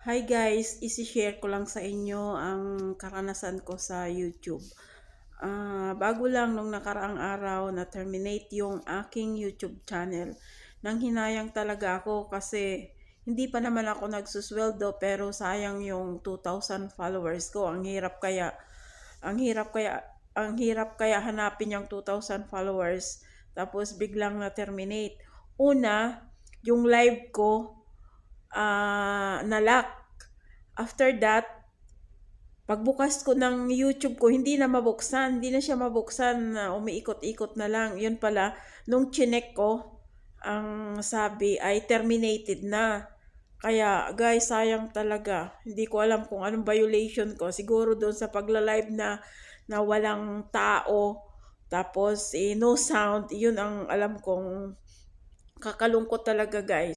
Hi guys, isi-share ko lang sa inyo ang karanasan ko sa YouTube. Bago lang nung nakaraang araw na terminate yung aking YouTube channel. Nang hinayang talaga ako kasi hindi pa naman ako nagsusweldo pero sayang yung 2,000 followers ko. Ang hirap kaya, ang hirap kaya hanapin yung 2,000 followers tapos biglang na terminate. Una, yung live ko na-lock. After that, pagbukas ko ng YouTube ko, hindi na siya mabuksan, umiikot-ikot na lang. Yun pala, nung chinek ko, ang sabi ay terminated na. Kaya guys, sayang talaga. Hindi ko alam kung anong violation ko. Siguro doon sa pagla-live na walang tao, tapos no sound, yun ang alam kong kakalungkot talaga guys.